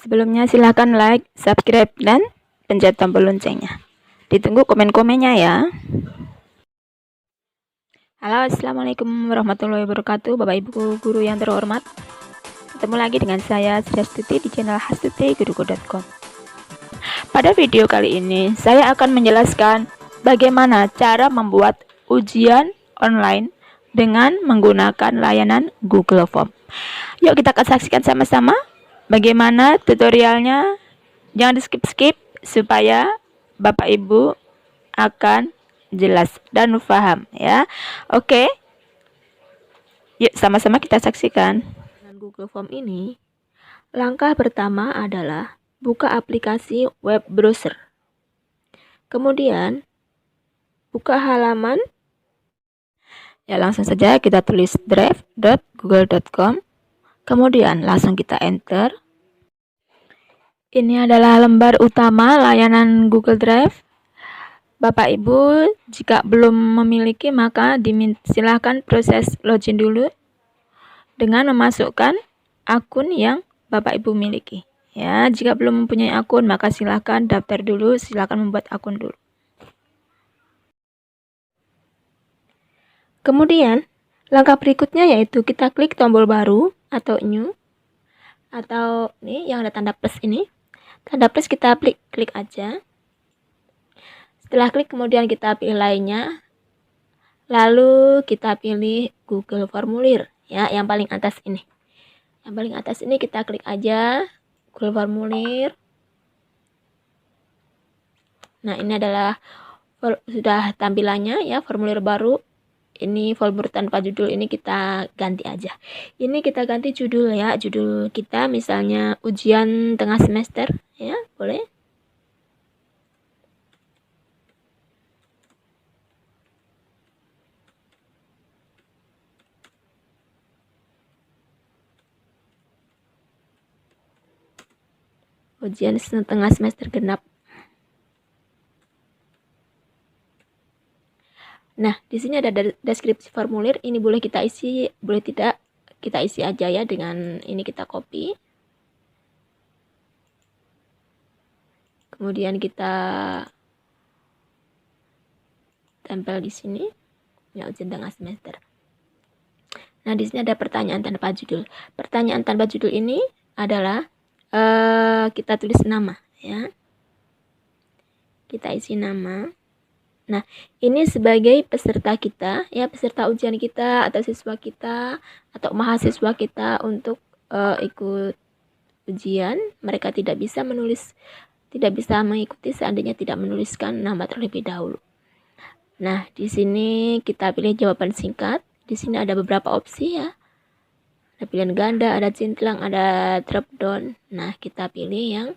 Sebelumnya silahkan like, subscribe, dan pencet tombol loncengnya. Ditunggu komen-komennya ya. Halo, assalamualaikum warahmatullahi wabarakatuh, Bapak Ibu guru yang terhormat. Ketemu lagi dengan saya Sri Astuti di channel astutiguruku.com. Pada video kali ini saya akan menjelaskan bagaimana cara membuat ujian online dengan menggunakan layanan Google Form. Yuk kita akan saksikan sama-sama bagaimana tutorialnya. Jangan di skip-skip supaya Bapak Ibu akan jelas dan paham ya. Oke. Yuk sama-sama kita saksikan. Dengan Google Form ini, langkah pertama adalah buka aplikasi web browser. Kemudian buka halaman. Ya, langsung saja kita tulis drive.google.com. Kemudian langsung kita enter. Ini adalah lembar utama layanan Google Drive. Bapak Ibu jika belum memiliki maka silahkan proses login dulu dengan memasukkan akun yang Bapak Ibu miliki. Ya, jika belum mempunyai akun maka silahkan daftar dulu, silahkan membuat akun dulu. Kemudian langkah berikutnya yaitu kita klik tombol baru atau new, atau nih yang ada tanda plus ini. Tanda plus kita klik aja. Setelah klik kemudian kita pilih lainnya. Lalu kita pilih Google Formulir ya, yang paling atas ini. Yang paling atas ini kita klik aja Google Formulir. Nah, ini adalah sudah tampilannya ya, formulir baru. Ini formulir tanpa judul, ini kita ganti aja. Ini kita ganti judul ya, judul kita misalnya ujian tengah semester ya, boleh. Ujian tengah semester genap. Nah, di sini ada deskripsi formulir. Ini boleh kita isi, boleh tidak kita isi aja ya. Dengan ini kita copy. Kemudian kita tempel di sini. Ya, ujian tengah semester. Nah, di sini ada pertanyaan tanpa judul. Pertanyaan tanpa judul ini adalah kita tulis nama ya. Kita isi nama. Nah, ini sebagai peserta kita ya, peserta ujian kita atau siswa kita atau mahasiswa kita untuk ikut ujian. Mereka tidak bisa mengikuti seandainya tidak menuliskan nama terlebih dahulu. Nah, di sini kita pilih jawaban singkat. Di sini ada beberapa opsi ya. Ada pilihan ganda, ada centlang, ada drop down. Nah, kita pilih yang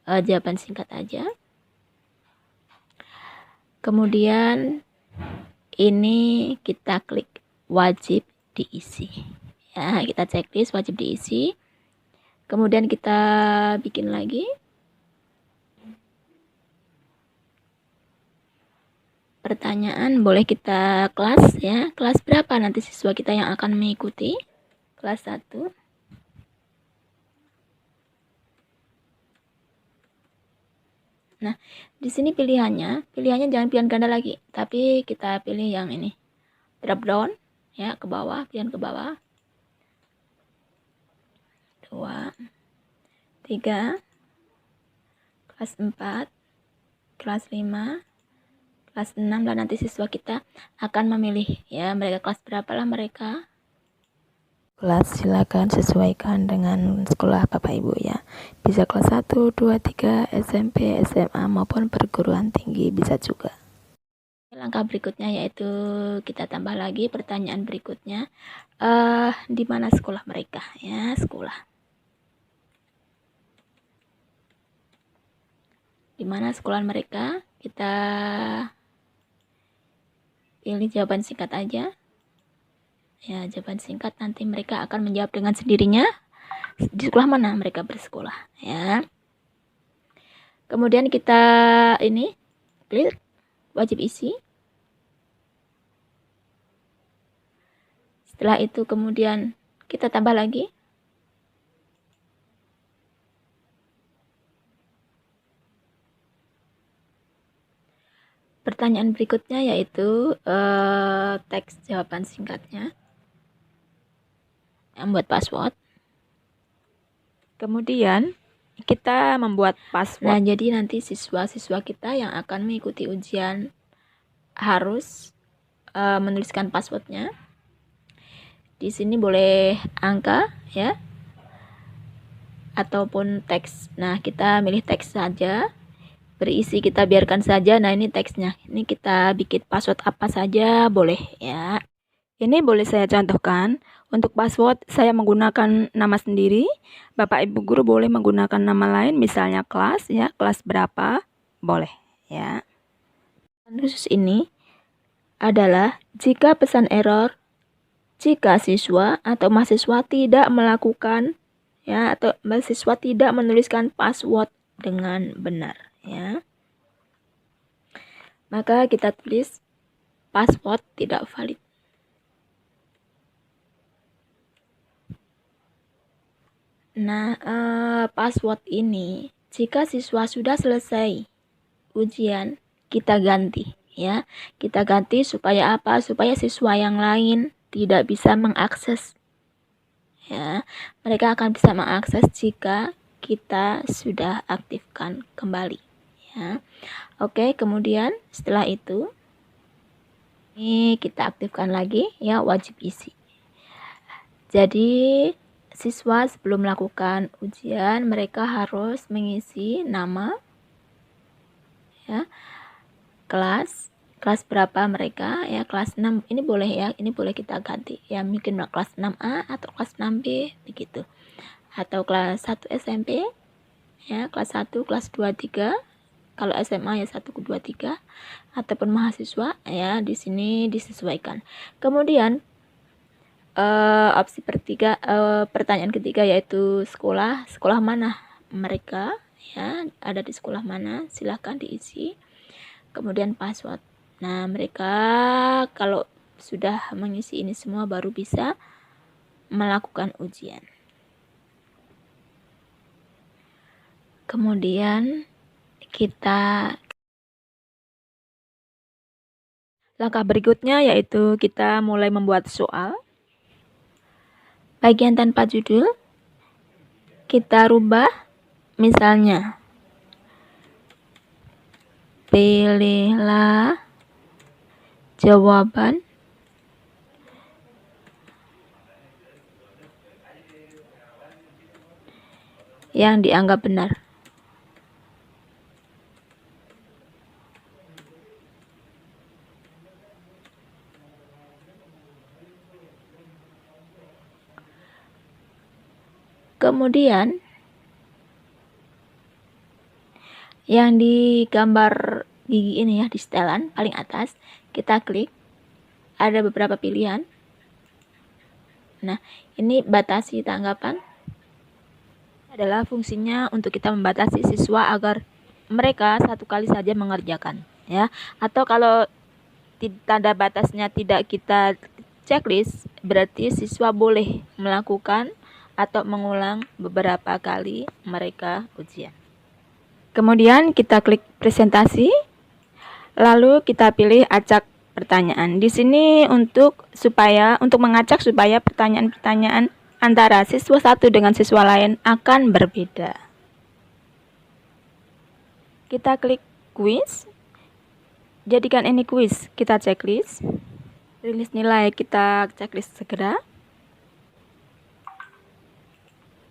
jawaban singkat aja. Kemudian ini kita klik wajib diisi. Ya, kita checklist wajib diisi. Kemudian kita bikin lagi. Pertanyaan boleh kita kelas ya. Kelas berapa nanti siswa kita yang akan mengikuti? Kelas 1. Nah, di sini pilihannya jangan pilihan ganda lagi, tapi kita pilih yang ini. Drop down ya, ke bawah, pilihan ke bawah. 2, 3, kelas 4, kelas 5, kelas 6, dan nanti siswa kita akan memilih ya, mereka kelas berapa lah mereka. Kelas silakan sesuaikan dengan sekolah Bapak Ibu ya. Bisa kelas 1, 2, 3, SMP, SMA maupun perguruan tinggi bisa juga. Langkah berikutnya yaitu kita tambah lagi pertanyaan berikutnya, di mana sekolah mereka ya, sekolah. Di mana sekolah mereka? Kita pilih jawaban singkat aja. Ya, jawaban singkat, nanti mereka akan menjawab dengan sendirinya di sekolah mana mereka bersekolah ya. Kemudian kita ini klik wajib isi. Setelah itu kemudian kita tambah lagi. Pertanyaan berikutnya yaitu teks jawaban singkatnya yang buat password. Kemudian kita membuat password. Nah, jadi nanti siswa-siswa kita yang akan mengikuti ujian harus menuliskan passwordnya. Di sini boleh angka ya, ataupun teks. Nah, kita milih teks saja. Berisi kita biarkan saja. Nah, ini teksnya. Ini kita bikin password apa saja boleh ya. Ini boleh saya contohkan. Untuk password saya menggunakan nama sendiri. Bapak Ibu guru boleh menggunakan nama lain, misalnya kelas ya, kelas berapa, boleh ya. Khusus ini adalah jika pesan error jika siswa atau mahasiswa tidak melakukan ya, atau mahasiswa tidak menuliskan password dengan benar ya. Maka kita tulis password tidak valid. Nah, password ini jika siswa sudah selesai ujian kita ganti ya. Kita ganti supaya apa? Supaya siswa yang lain tidak bisa mengakses ya. Mereka akan bisa mengakses jika kita sudah aktifkan kembali ya. Oke, kemudian setelah itu ini kita aktifkan lagi ya, wajib isi. Jadi siswa sebelum melakukan ujian mereka harus mengisi nama ya, kelas berapa mereka ya, kelas 6 ini boleh ya, ini boleh kita ganti ya, mungkin kelas 6A atau kelas 6B begitu, atau kelas 1 SMP ya, kelas 1, kelas 2, 3, kalau SMA ya 1, 2, 3, ataupun mahasiswa ya, di sini disesuaikan. Kemudian opsi pertanyaan ketiga yaitu sekolah mana mereka ya, ada di sekolah mana, silahkan diisi. Kemudian password. Nah, mereka kalau sudah mengisi ini semua baru bisa melakukan ujian. Kemudian kita langkah berikutnya yaitu kita mulai membuat soal. Bagian tanpa judul kita rubah, misalnya pilihlah jawaban yang dianggap benar. Kemudian yang di gambar gigi ini ya, di setelan paling atas kita klik, ada beberapa pilihan. Nah, ini batasi tanggapan Adalah fungsinya untuk kita membatasi siswa agar mereka satu kali saja mengerjakan ya. Atau kalau tanda batasnya tidak kita checklist, berarti siswa boleh melakukan atau mengulang beberapa kali mereka ujian. Kemudian kita klik presentasi, lalu kita pilih acak pertanyaan. Di sini untuk mengacak supaya pertanyaan-pertanyaan antara siswa satu dengan siswa lain akan berbeda. Kita klik quiz. Jadikan ini quiz, kita checklist. Rilis nilai, kita checklist segera.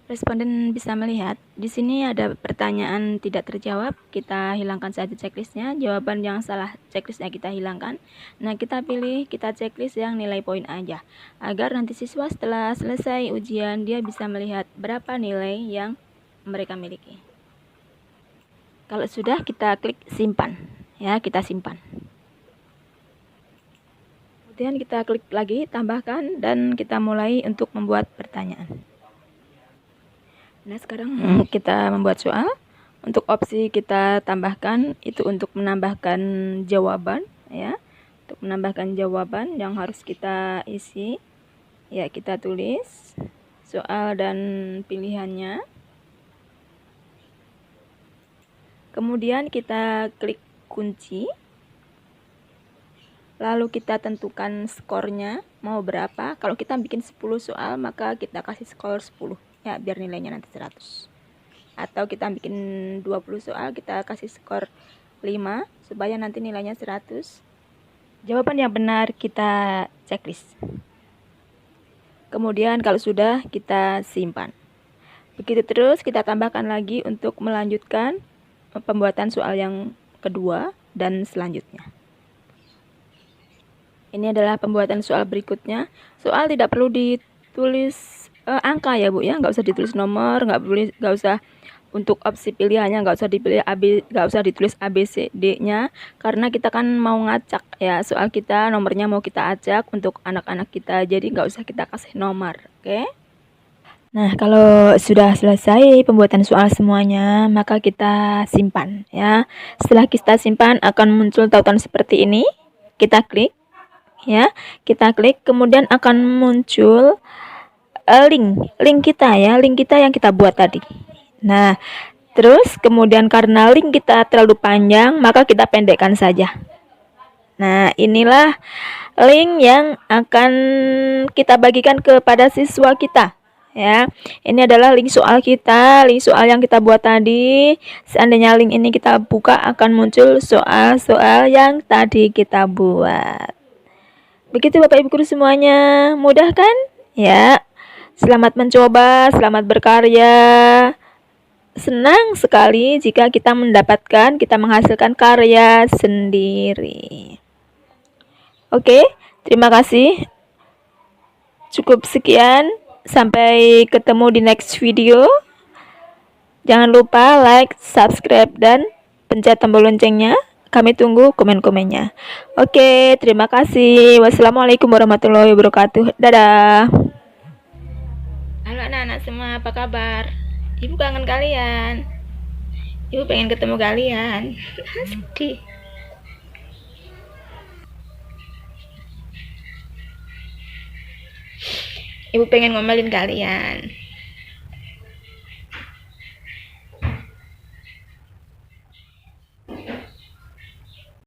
Responden bisa melihat di sini ada pertanyaan tidak terjawab, kita hilangkan saja checklistnya. Jawaban yang salah, checklistnya kita hilangkan. Nah, kita pilih, kita checklist yang nilai poin aja, agar nanti siswa setelah selesai ujian dia bisa melihat berapa nilai yang mereka miliki. Kalau sudah, kita klik simpan, ya, kita simpan. Kemudian kita klik lagi tambahkan dan kita mulai untuk membuat pertanyaan. Nah, sekarang kita membuat soal. Untuk opsi kita tambahkan itu untuk menambahkan jawaban, ya. Untuk menambahkan jawaban yang harus kita isi, ya, kita tulis soal dan pilihannya. Kemudian kita klik kunci. Lalu kita tentukan skornya mau berapa. Kalau kita bikin 10 soal, maka kita kasih skor 10. Ya, biar nilainya nanti 100. Atau kita bikin 20 soal, kita kasih skor 5 supaya nanti nilainya 100. Jawaban yang benar kita checklist. Kemudian kalau sudah, kita simpan. Begitu terus kita tambahkan lagi untuk melanjutkan pembuatan soal yang kedua dan selanjutnya. Ini adalah pembuatan soal berikutnya. Soal tidak perlu ditulis angka ya Bu ya, nggak usah ditulis nomor, nggak usah untuk opsi pilihannya, nggak usah ditulis ABCD-nya, karena kita kan mau ngacak ya, soal kita nomornya mau kita acak untuk anak-anak kita, jadi nggak usah kita kasih nomor, oke? Nah, kalau sudah selesai pembuatan soal semuanya, maka kita simpan ya. Setelah kita simpan akan muncul tautan seperti ini. Kita klik ya, kita klik, kemudian akan muncul link kita ya, link kita yang kita buat tadi. Nah, terus kemudian karena link kita terlalu panjang, maka kita pendekkan saja. Nah, inilah link yang akan kita bagikan kepada siswa kita. Ya, ini adalah link soal kita, link soal yang kita buat tadi. Seandainya link ini kita buka, akan muncul soal-soal yang tadi kita buat. Begitu Bapak Ibu Guru semuanya, mudah kan? Ya, selamat mencoba, selamat berkarya. Senang sekali jika kita menghasilkan karya sendiri. Oke, terima kasih. Cukup sekian. Sampai ketemu di next video. Jangan lupa like, subscribe, dan pencet tombol loncengnya. Kami tunggu komen-komennya. Oke, terima kasih. Wassalamualaikum warahmatullahi wabarakatuh. Dadah. Halo anak-anak semua, apa kabar? Ibu kangen kalian. Ibu pengen ketemu kalian. Sedih. Ibu pengen ngomelin kalian.